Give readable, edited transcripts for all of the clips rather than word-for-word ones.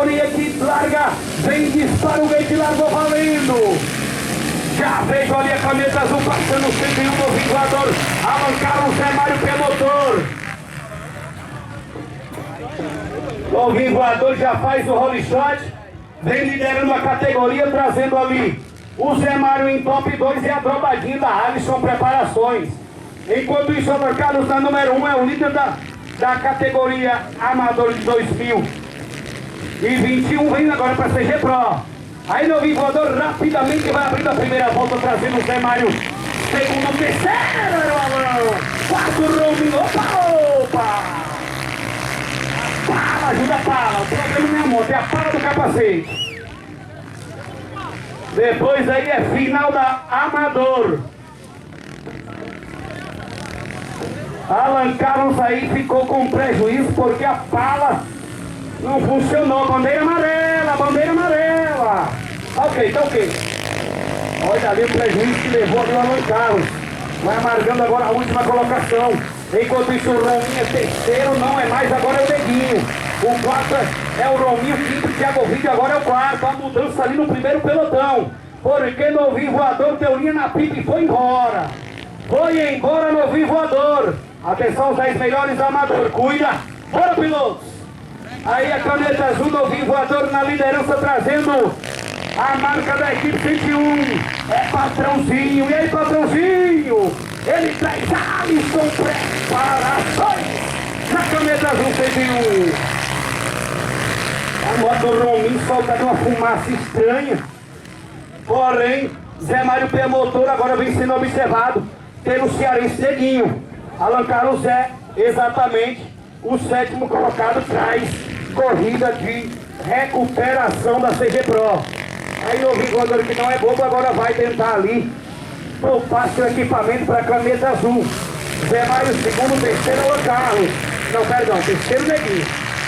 categoria que larga, vem dispara o gate, largou valendo. Já veio ali a camisa azul passando 101 no vinguador. Alan Carlos Zé Mário Pemotor. O vinguador já faz o role shot. Vem liderando a categoria, trazendo ali o Zé Mário em top 2 e a dobradinha da Alisson Preparações. Enquanto isso, Alan Carlos na número 1 é o líder da categoria Amador de 2021. Vem agora para a CG Pro. Aí no vingador rapidamente vai abrindo a primeira volta, trazendo o Zé Mário. Segundo, terceiro, Alão. Quarto, Rominho. Opa! Pala, ajuda a pala. O problema não é a moto, é a pala do capacete. Depois aí é final da Amador. Alan Carlos aí ficou com prejuízo porque a pala não funcionou. Bandeira amarela, bandeira amarela. Ok, tá ok. Olha ali o prejuízo que levou ali o Alan Carlos. Vai amargando agora a última colocação. Enquanto isso o Rominho é terceiro, não é mais, agora é o Neguinho. O quarto é o Rominho, o quinto, Thiago Vídeo, agora é o quarto. A mudança ali no primeiro pelotão. Porque Novinho Voador deu linha na pipa e foi embora. Foi embora Novinho Voador. Atenção, os 10 melhores Amador. Cuida. Bora, pilotos. Aí a caneta azul, Novinho Voador na liderança, trazendo a marca da equipe 101. É Patrãozinho. E aí, Patrãozinho? Ele traz Alisson Preparações na caneta azul 101. A moto do Rominho solta uma fumaça estranha. Porém, Zé Mário Pemotor agora vem sendo observado pelo cearense Neguinho. Alan Carlos é exatamente o sétimo colocado, traz corrida de recuperação da CG Pro. Aí o vingador que não é bobo agora vai tentar ali poupar seu equipamento para a caneta azul. Zé Mário segundo, terceiro Alan Carlos. Não, perdão, terceiro Neguinho.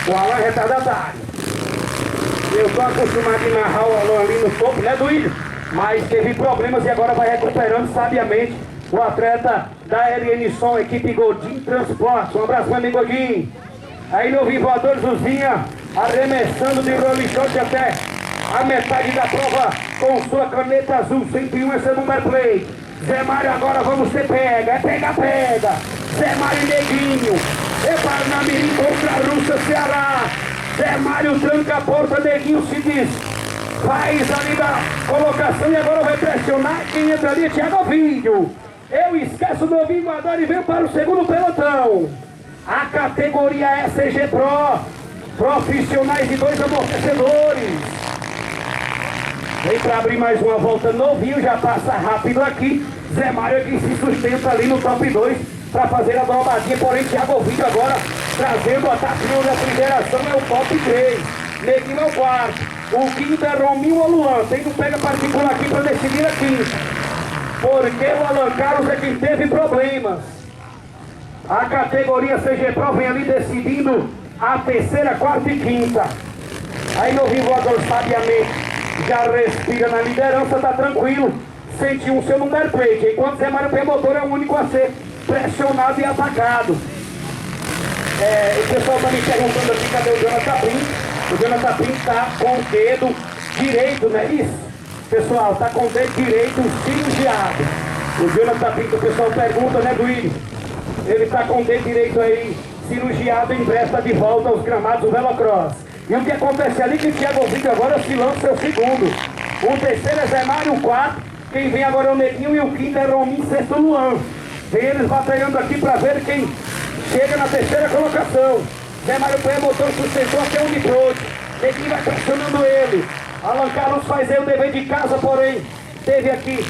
O Alan é retardatário. Eu tô acostumado a narrar o Alan ali no topo, né, Duílio? Mas teve problemas e agora vai recuperando sabiamente o atleta da LN Som, equipe Godin Transporte. Um abraço, meu amigo Godin. Aí no voador Zuzinha, arremessando de rolling shot até a metade da prova com sua caneta azul, 101 esse é o number play. Zé Mário agora vamos ter pega, é pega. Zé Mário e Neguinho. É Parnamirim contra a Rússia, Ceará. Zé Mário tranca a porta, Neguinho se diz. Faz ali da colocação e agora vai pressionar. Quem entra ali é Thiago Vídeo. Eu esqueço do vingador e venho para o segundo pelotão. A categoria é CG Pro. Profissionais e 2 amortecedores. Vem para abrir mais uma volta Novinho, já passa rápido aqui. Zé Mário é quem se sustenta ali no top 2 para fazer a dobradinha. Porém, Thiago Vídeo agora trazendo a tapinha da federação é o top 3. Neguinho é o quarto. O quinto é Rominho ou Luan. Tem um pega particular aqui para decidir a quinta. Porque o Alan Carlos é quem teve problemas. A categoria CG Pro vem ali decidindo a terceira, quarta e quinta. Aí Novinho Voador sabiamente já respira na liderança, tá tranquilo. 101 seu número plate. Enquanto Zé Mário Pemotor é o único a ser pressionado e atacado. O pessoal tá me perguntando aqui, cadê o Jonathan Pinto? O Jonathan Pinto tá com o dedo direito, não é isso? Pessoal, tá com o dedo direito cirurgiado. O Jonathan Pinto, o pessoal pergunta, né, Duílio? Ele tá com o dedo direito aí cirurgiado, em breve tá de volta aos gramados do Velocross. E o que acontece ali que o Thiago Vídeo agora se lança o segundo. O terceiro é Zé Mário, o quarto. Quem vem agora é o Neguinho e o quinto é Rominho, sexto Luan. Vem eles batalhando aqui para ver quem chega na terceira colocação. Zé Mário Pemotor sustentou até o Nitrode. Neguinho vai pressionando ele. Alan Carlos faz aí o dever de casa, porém teve aqui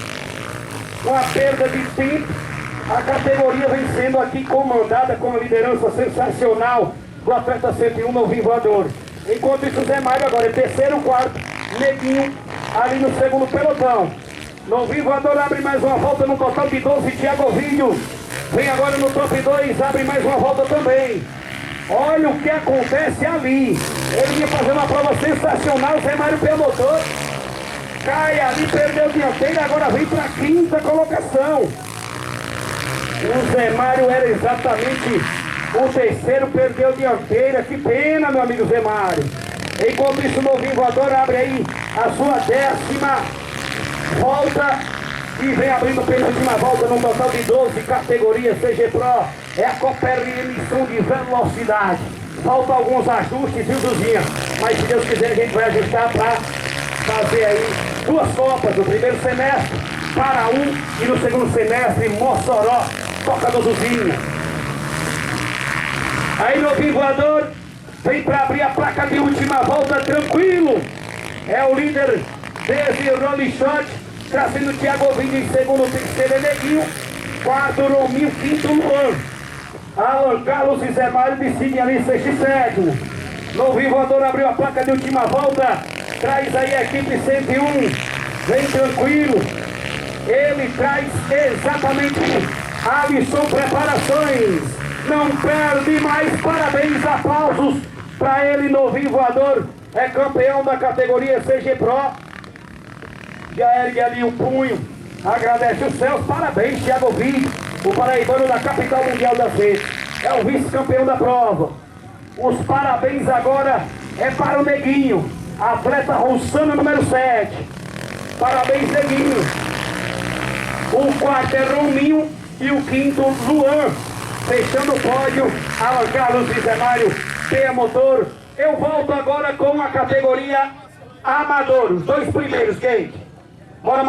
uma perda de tempo. A categoria vem sendo aqui comandada com a liderança sensacional do atleta 101 Novinho Voador. Enquanto isso, o Zé Mário agora é terceiro, quarto, Neguinho ali no segundo pelotão. Novinho Voador abre mais uma volta no total de 12, Thiago Vídeo vem agora no top 2, abre mais uma volta também. Olha o que acontece ali. Ele ia fazer uma prova sensacional, Zé Mário Pemotor cai ali, perdeu dianteira, agora vem para a quinta colocação. O Zé Mário era exatamente o terceiro, perdeu dianteira. Que pena, meu amigo Zé Mário. Enquanto isso, o novinho voador abre aí a sua 10ª volta e vem abrindo a penúltima volta num total de 12 categorias CG Pro. É a Copa RM som de velocidade. Faltam alguns ajustes, viu, Duzinha? Mas se Deus quiser a gente vai ajustar para fazer aí 2 copas no primeiro semestre para e no segundo semestre Mossoró, Copa do Duzinha. Aí novinho voador vem para abrir a placa de última volta tranquilo. É o líder desde o Rolling Shot, trazendo o Thiago Ovinho em segundo, terceiro Neguinho, quarto Rominho, quinto Luan. Alan Carlos e Zé Mário decidem ali sexto e sétimo. Novinho voador abriu a placa de última volta, traz aí a equipe 101, vem tranquilo. Ele traz exatamente Alisson Preparações. Não perde mais, parabéns, aplausos para ele, novinho voador. É campeão da categoria CG Pro. Já ergue ali o punho, agradece os céus, parabéns, Thiago Ovinho, o paraibano da capital mundial das redes. É o vice-campeão da prova. Os parabéns agora é para o Neguinho, atleta Rossano número 7. Parabéns, Neguinho. O quarto é Rominho e o quinto Luan. Fechando o pódio, Alan Carlos e Zé Mário, P Motor. Eu volto agora com a categoria Amador, os 2 primeiros, Kate. Bora.